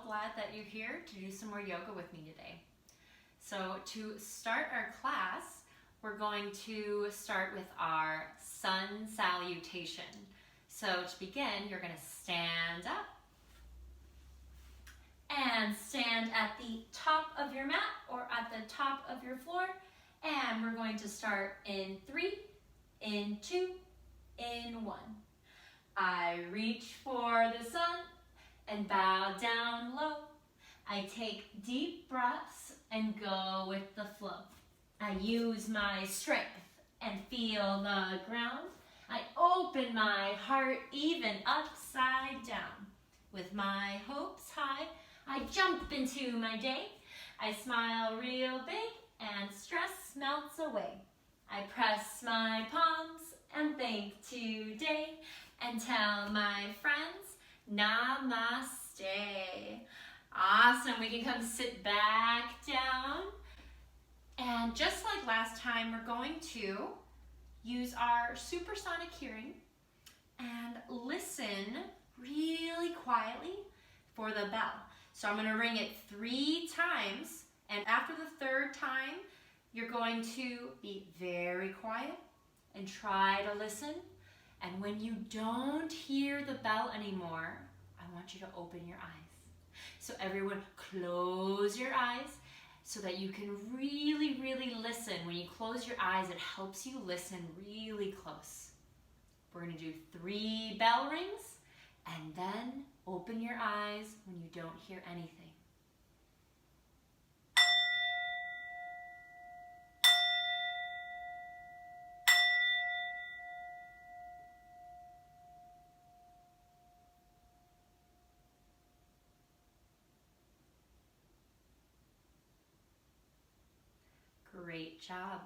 glad that you're here to do some more yoga with me today. So to start our class, we're going to start with our sun salutation. So to begin, you're going to stand up and stand at the top of your mat or at the top of your floor. And we're going to start in 3, in 2, in 1. I reach for the sun and bow down low. I take deep breaths and go with the flow. I use my strength and feel the ground. I open my heart even upside down. With my hopes high, I jump into my day. I smile real big and stress melts away. I press my palms and thank today and tell my friends, namaste. Awesome, we can come sit back down. And just like last time, we're going to use our supersonic hearing and listen really quietly for the bell. So I'm going to ring it 3 times, and after the 3rd time, you're going to be very quiet and try to listen. And when you don't hear the bell anymore, I want you to open your eyes. So everyone close your eyes so that you can really, really listen. When you close your eyes, it helps you listen really close. We're going to do 3 bell rings and then open your eyes when you don't hear anything. Great job.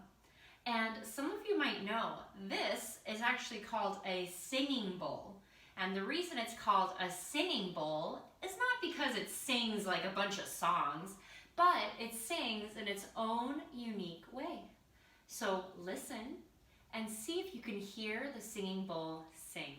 And some of you might know, this is actually called a singing bowl. And the reason it's called a singing bowl is not because it sings like a bunch of songs, but it sings in its own unique way. So listen and see if you can hear the singing bowl sing.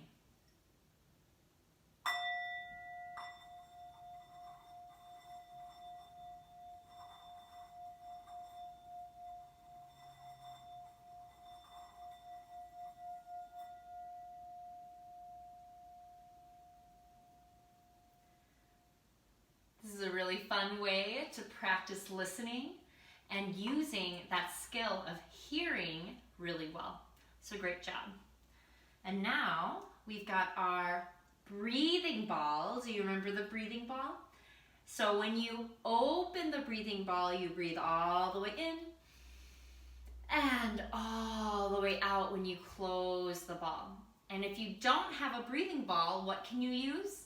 This is a really fun way to practice listening and using that skill of hearing really well. So great job. And now we've got our breathing ball. Do you remember the breathing ball? So when you open the breathing ball, you breathe all the way in and all the way out when you close the ball. And if you don't have a breathing ball, what can you use?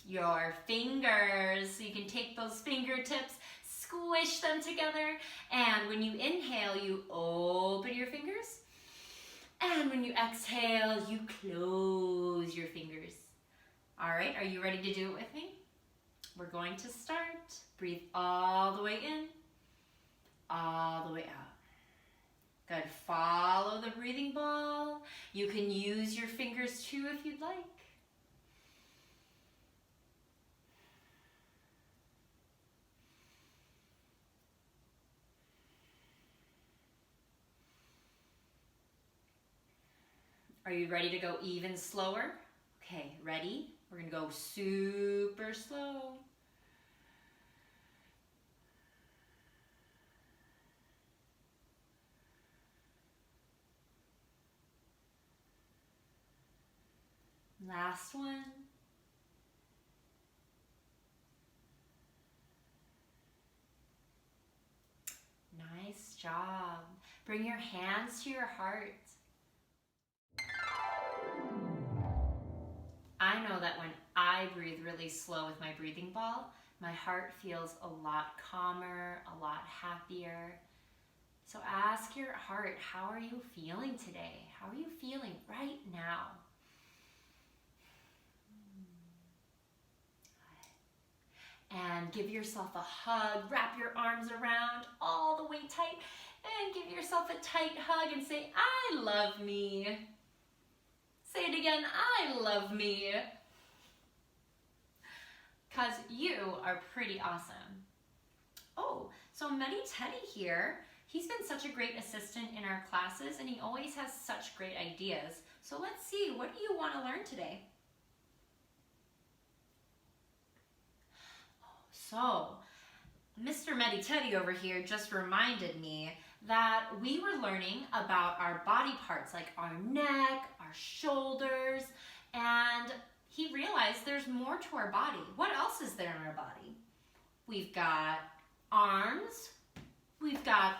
Your fingers. So you can take those fingertips, squish them together, and when you inhale, you open your fingers, and when you exhale, you close your fingers. All right, are you ready to do it with me? We're going to start. Breathe all the way in, all the way out. Good, follow the breathing ball. You can use your fingers too if you'd like. Are you ready to go even slower? Okay, ready? We're gonna go super slow. Last one. Nice job. Bring your hands to your heart. I know that when I breathe really slow with my breathing ball, my heart feels a lot calmer, a lot happier. So ask your heart, how are you feeling today? How are you feeling right now? And give yourself a hug, wrap your arms around all the way tight, and give yourself a tight hug and say, I love me. Say it again, I love me. because you are pretty awesome. Oh, so Medi Teddy here, he's been such a great assistant in our classes and he always has such great ideas. So let's see, what do you want to learn today? So, Mr. Medi Teddy over here just reminded me that we were learning about our body parts like our neck, our shoulders, and he realized there's more to our body. What else is there in our body? We've got arms, we've got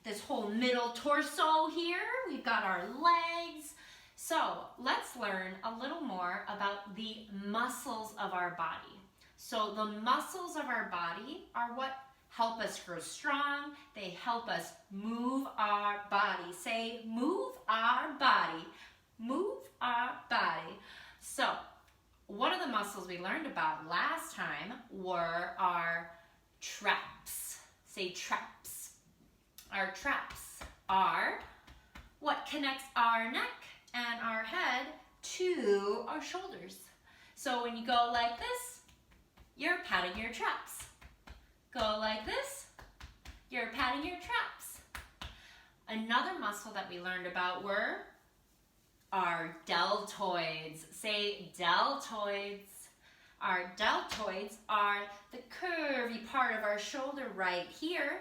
this whole middle torso here, we've got our legs. So let's learn a little more about the muscles of our body. So the muscles of our body are what help us grow strong. They help us move our body. Say, move our body. Move our body. So one of the muscles we learned about last time were our traps. Say traps. Our traps are what connects our neck and our head to our shoulders. So when you go like this, you're patting your traps. Go like this, you're patting your traps. Another muscle that we learned about were our deltoids. Say deltoids. Our deltoids are the curvy part of our shoulder right here,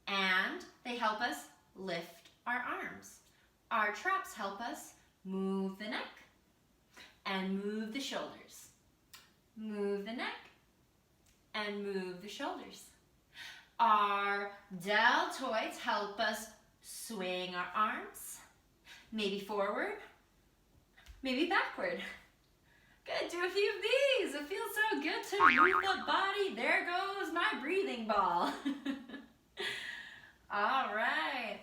and they help us lift our arms. Our traps help us move the neck and move the shoulders. Move the neck and move the shoulders. Our deltoids help us swing our arms, maybe forward, maybe backward. Good, do a few of these. It feels so good to move the body. There goes my breathing ball. All right.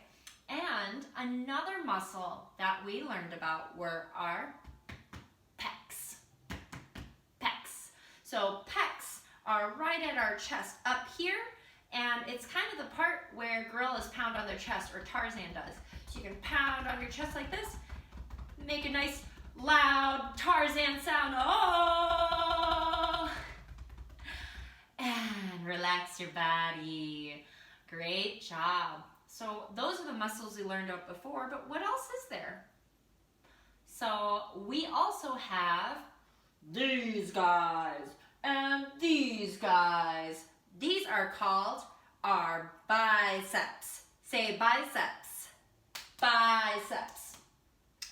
And another muscle that we learned about were our pecs. Pecs. So pecs are right at our chest up here, and it's kind of the part where gorillas pound on their chest, or Tarzan does. So you can pound on your chest like this, make a nice loud Tarzan sound, oh! And relax your body. Great job. So those are the muscles we learned about before, but what else is there? So we also have these guys and these guys. These are called our biceps. Say biceps. Biceps.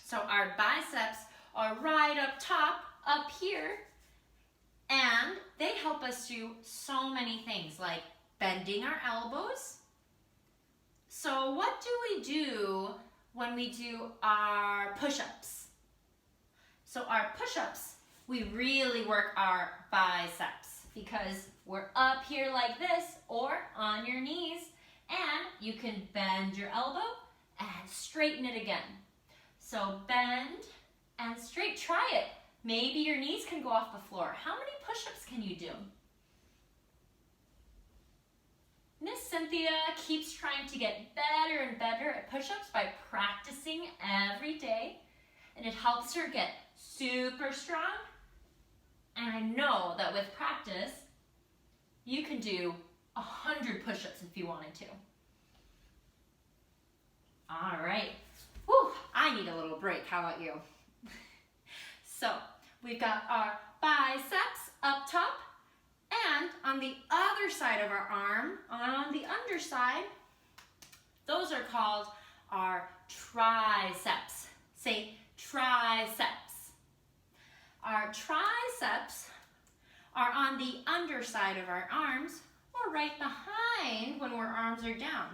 So our biceps are right up top, up here, and they help us do so many things like bending our elbows. So what do we do when we do our push-ups? So our push-ups, we really work our biceps because we're up here like this or on your knees, and you can bend your elbow and straighten it again. So bend and straight, try it. Maybe your knees can go off the floor. How many push-ups can you do? Miss Cynthia keeps trying to get better and better at push-ups by practicing every day, and it helps her get super strong. And I know that with practice, you can do 100 push-ups if you wanted to. All right. Whew, I need a little break. How about you? So we've got our biceps up top, and on the other side of our arm, on the underside, those are called our triceps. Say triceps. Our triceps are on the underside of our arms, or right behind when our arms are down.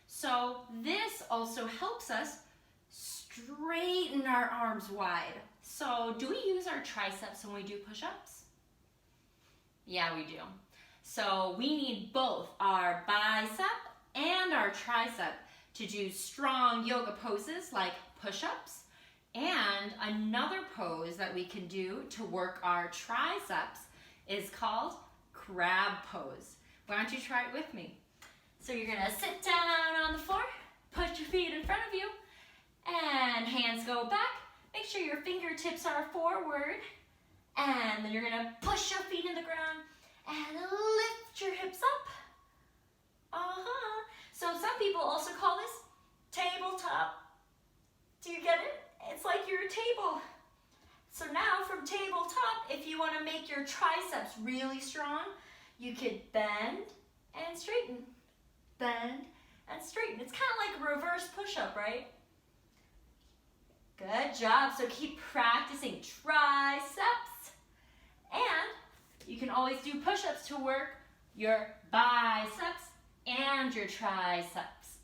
So this also helps us straighten our arms wide. So do we use our triceps when we do push-ups? Yeah, we do. So we need both our bicep and our tricep to do strong yoga poses like push-ups, and another pose that we can do to work our triceps is called crab pose. Why don't you try it with me? So you're gonna sit down on the floor, put your feet in front of you, and hands go back. Make sure your fingertips are forward, and then you're gonna push your feet in the ground and lift your hips up. So some people also call this tabletop. Do you get it? It's like you're a table. So now from tabletop, if you want to make your triceps really strong, you could bend and straighten. Bend and straighten. It's kind of like a reverse push-up, right? Good job. So keep practicing triceps. And you can always do push-ups to work your biceps and your triceps.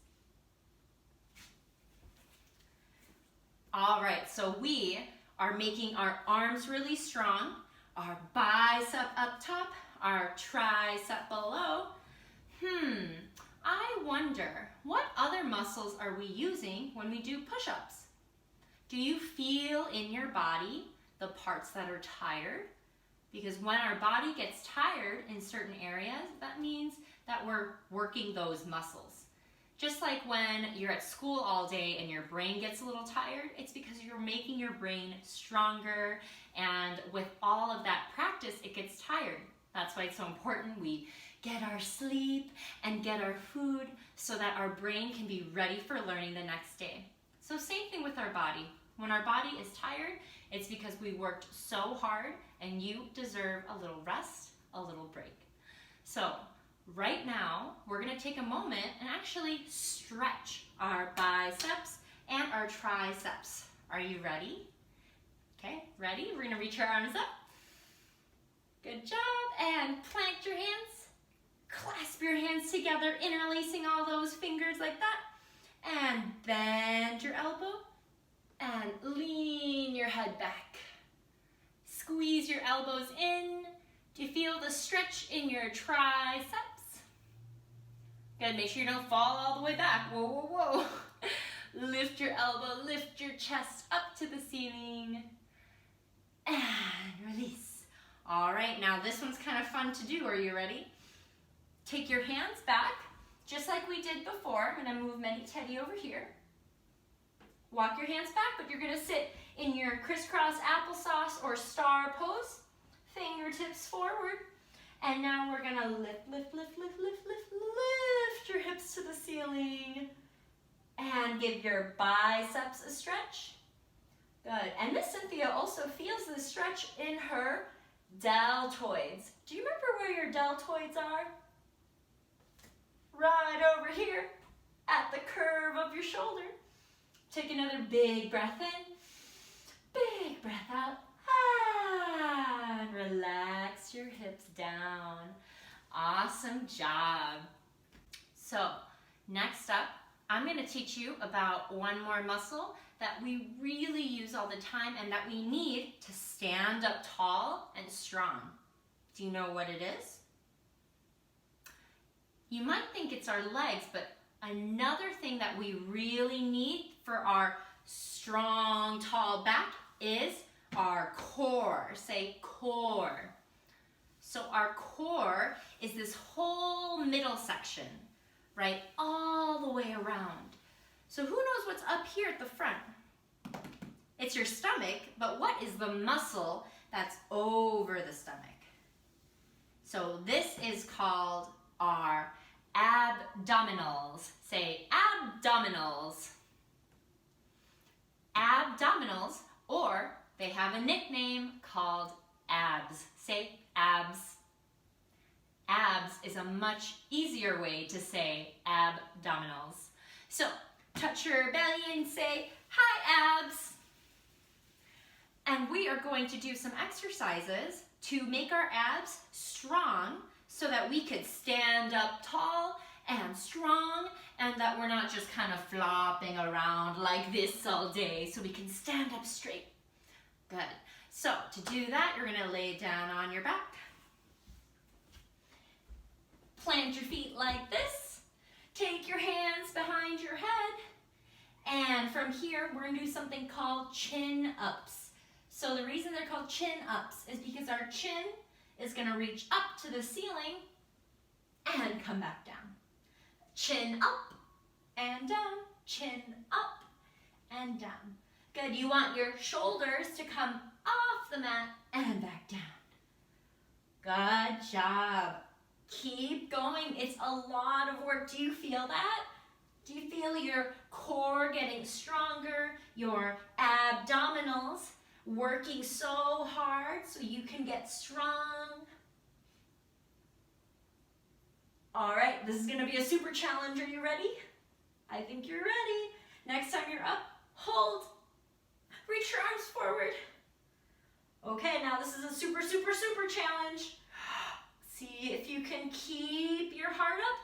All right, so we are making our arms really strong, our bicep up top, our tricep below. I wonder, what other muscles are we using when we do push-ups? Do you feel in your body the parts that are tired? Because when our body gets tired in certain areas, that means that we're working those muscles. Just like when you're at school all day and your brain gets a little tired, it's because you're making your brain stronger, and with all of that practice, it gets tired. That's why it's so important we get our sleep and get our food so that our brain can be ready for learning the next day. So same thing with our body. When our body is tired, it's because we worked so hard, and you deserve a little rest, a little break. So right now, we're gonna take a moment and actually stretch our biceps and our triceps. Are you ready? Okay, ready? We're gonna reach our arms up. Good job, and plant your hands. Clasp your hands together, interlacing all those fingers like that. And bend your elbow and lean your head back. Squeeze your elbows in. Do you feel the stretch in your triceps? Good, make sure you don't fall all the way back. Whoa, whoa, whoa. Lift your elbow, lift your chest up to the ceiling. And release. All right, now this one's kind of fun to do. Are you ready? Take your hands back, just like we did before. I'm gonna move Teddy over here. Walk your hands back, but you're gonna sit in your crisscross applesauce or star pose. Fingertips forward. And now we're gonna lift, lift, lift, lift, lift, lift, lift your hips to the ceiling. And give your biceps a stretch. Good. And Miss Cynthia also feels the stretch in her deltoids. Do you remember where your deltoids are? Right over here at the curve of your shoulder. Take another big breath in. Big breath out. And relax your hips down. Awesome job. So next up, I'm going to teach you about one more muscle that we really use all the time and that we need to stand up tall and strong. Do you know what it is? You might think it's our legs, but another thing that we really need for our strong, tall back is our core. Say core. So our core is this whole middle section, right? All the way around. So who knows what's up here at the front? It's your stomach, but what is the muscle that's over the stomach? So this is called our abdominals. Say abdominals. Abdominals, or they have a nickname called abs. Say abs. Abs is a much easier way to say abdominals. So touch your belly and say, hi abs. And we are going to do some exercises to make our abs strong so that we could stand up tall and strong, and that we're not just kind of flopping around like this all day, so we can stand up straight. Good. So to do that, you're gonna lay down on your back. Plant your feet like this. Take your hands behind your head. And from here, we're gonna do something called chin ups. So the reason they're called chin ups is because our chin is gonna reach up to the ceiling and come back down. Chin up and down, chin up and down. Good, you want your shoulders to come off the mat and back down. Good job. Keep going. It's a lot of work. Do you feel that? Do you feel your core getting stronger, your abdominals working so hard so you can get strong? All right, this is gonna be a super challenge. Are you ready? I think you're ready. Next time you're up, hold. Reach your arms forward. Okay, now this is a super, super, super challenge. See if you can keep your heart up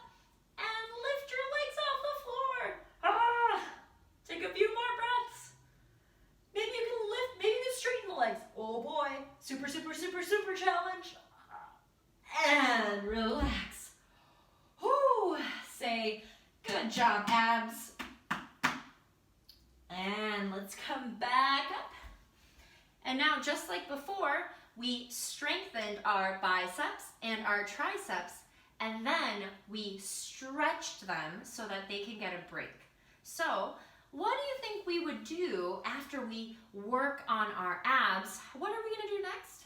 and lift your legs off the floor. Take a few more breaths. Maybe you can lift, maybe you can straighten the legs. Oh boy, super, super, super, super challenge. And relax. Whoo, say, good job, abs. And let's come back up. And now, just like before, we strengthened our biceps and our triceps, and then we stretched them so that they can get a break. So, what do you think we would do after we work on our abs? What are we gonna do next?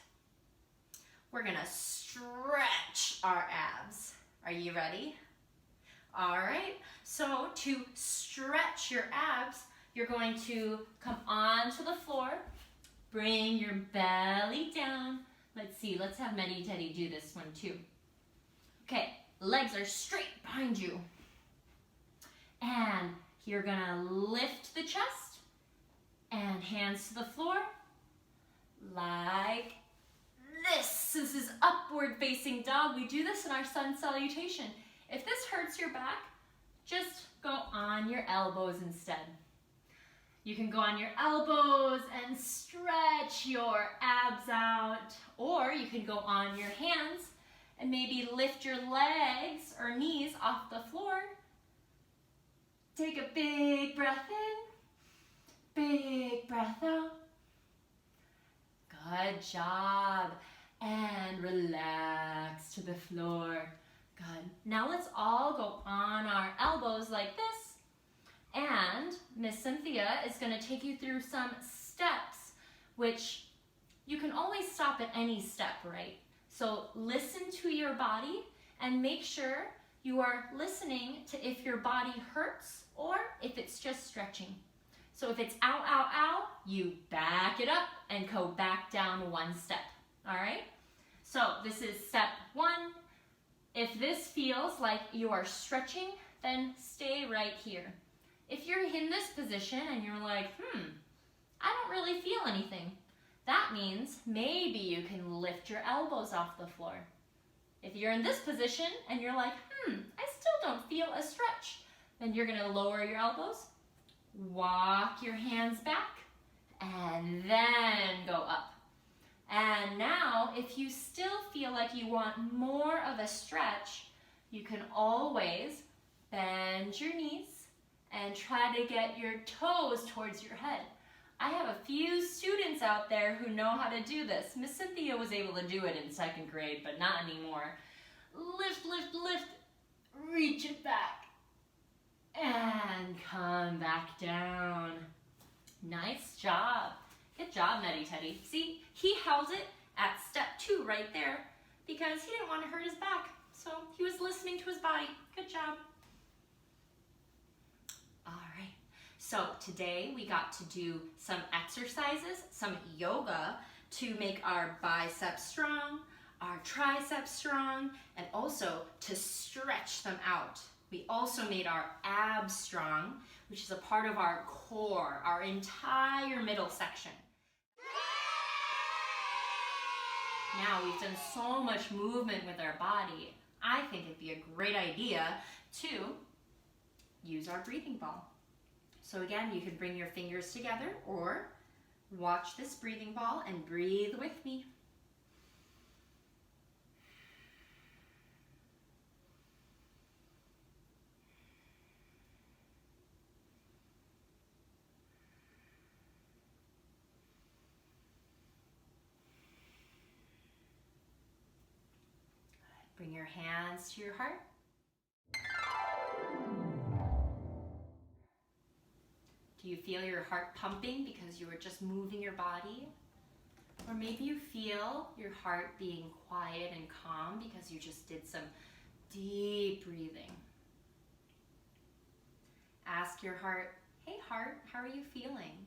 We're gonna stretch our abs. Are you ready? All right, so to stretch your abs, you're going to come onto the floor, bring your belly down. Let's see, let's have Medi Teddy do this one too. Okay, legs are straight behind you. And you're gonna lift the chest and hands to the floor like this. This is upward facing dog. We do this in our sun salutation. If this hurts your back, just go on your elbows instead. You can go on your elbows and stretch your abs out, or you can go on your hands and maybe lift your legs or knees off the floor. Take a big breath in, big breath out. Good job. And relax to the floor. Good. Now let's all go on our elbows like this. And Miss Cynthia is going to take you through some steps, which you can always stop at any step, right? So listen to your body and make sure you are listening to if your body hurts or if it's just stretching. So if it's ow, ow, ow, you back it up and go back down one step, all right? So this is step one. If this feels like you are stretching, then stay right here. If you're in this position and you're like, I don't really feel anything, that means maybe you can lift your elbows off the floor. If you're in this position and you're like, I still don't feel a stretch, then you're gonna lower your elbows, walk your hands back, and then go up. And now, if you still feel like you want more of a stretch, you can always bend your knees and try to get your toes towards your head. I have a few students out there who know how to do this. Miss Cynthia was able to do it in 2nd grade, but not anymore. Lift, lift, lift, reach it back, and come back down. Nice job. Good job, Medi Teddy. See, he held it at step 2 right there because he didn't want to hurt his back. So he was listening to his body. Good job. All right, so today we got to do some exercises, some yoga to make our biceps strong, our triceps strong, and also to stretch them out. We also made our abs strong, which is a part of our core, our entire middle section. Now we've done so much movement with our body, I think it'd be a great idea to use our breathing ball. So again, you can bring your fingers together or watch this breathing ball and breathe with me. Bring your hands to your heart. Do you feel your heart pumping because you were just moving your body? Or maybe you feel your heart being quiet and calm because you just did some deep breathing. Ask your heart, hey heart, how are you feeling?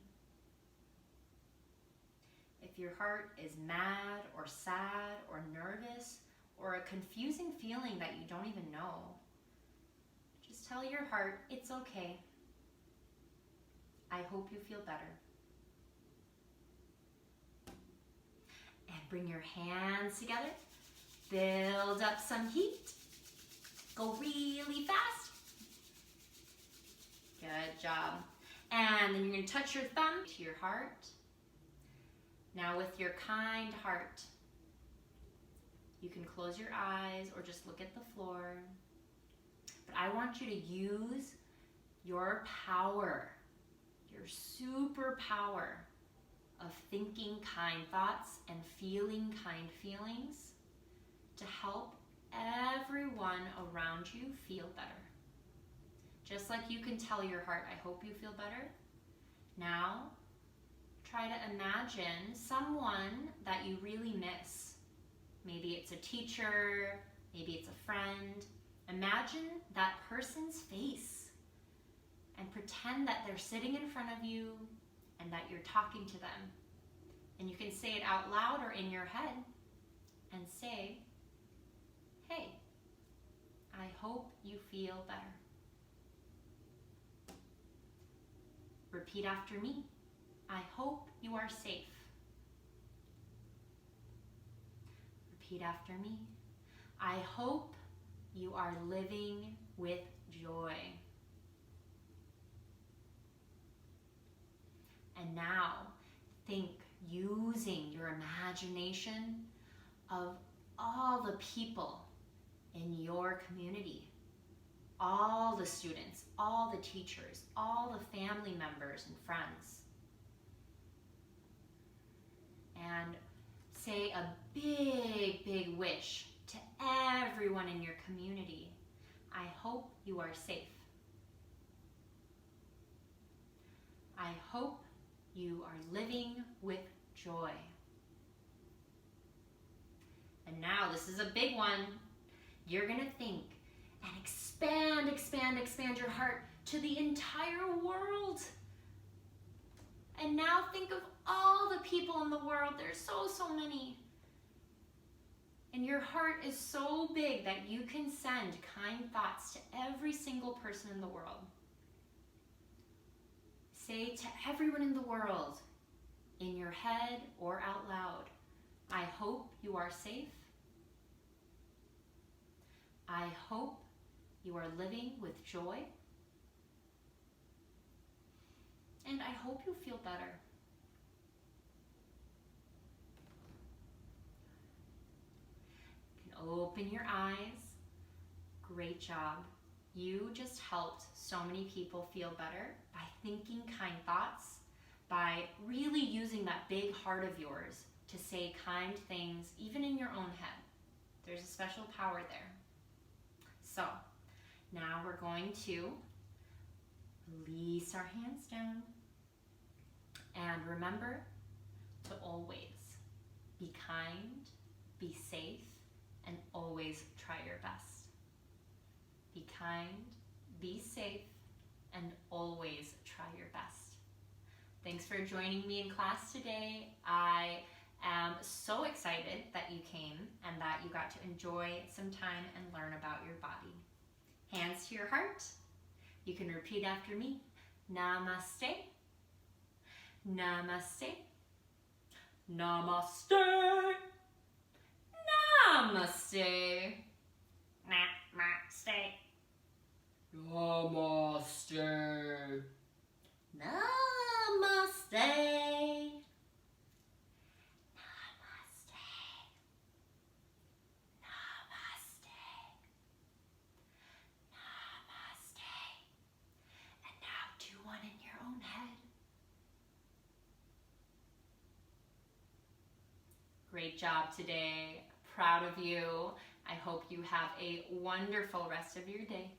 If your heart is mad or sad or nervous or a confusing feeling that you don't even know, just tell your heart, it's okay. I hope you feel better. And bring your hands together. Build up some heat. Go really fast. Good job. And then you're going to touch your thumb to your heart. Now with your kind heart, you can close your eyes or just look at the floor. But I want you to use your power, your superpower of thinking kind thoughts and feeling kind feelings to help everyone around you feel better. Just like you can tell your heart, I hope you feel better. Now, try to imagine someone that you really miss. Maybe it's a teacher, maybe it's a friend. Imagine that person's face and pretend that they're sitting in front of you and that you're talking to them. And you can say it out loud or in your head and say, hey, I hope you feel better. Repeat after me. I hope you are safe. Repeat after me. I hope you are living with joy. And now think using your imagination of all the people in your community. All the students, all the teachers, all the family members and friends. And say a big, big wish to everyone in your community. I hope you are safe. I hope you are living with joy. And now this is a big one. You're going to think and expand your heart to the entire world. And now think of all the people in the world. There's so many. And your heart is so big that you can send kind thoughts to every single person in the world. Say to everyone in the world, in your head or out loud, I hope you are safe. I hope you are living with joy. And I hope you feel better. You can open your eyes. Great job. You just helped so many people feel better by thinking kind thoughts, by really using that big heart of yours to say kind things, even in your own head. There's a special power there. So, now we're going to release our hands down. And remember to always be kind, be safe, and always try your best. Be kind, be safe, and always try your best. Thanks for joining me in class today. I am so excited that you came and that you got to enjoy some time and learn about your body. Hands to your heart. You can repeat after me. Namaste. Namaste. Namaste. Namaste. Namaste. Namaste. Namaste. Namaste. Great job today. Proud of you. I hope you have a wonderful rest of your day.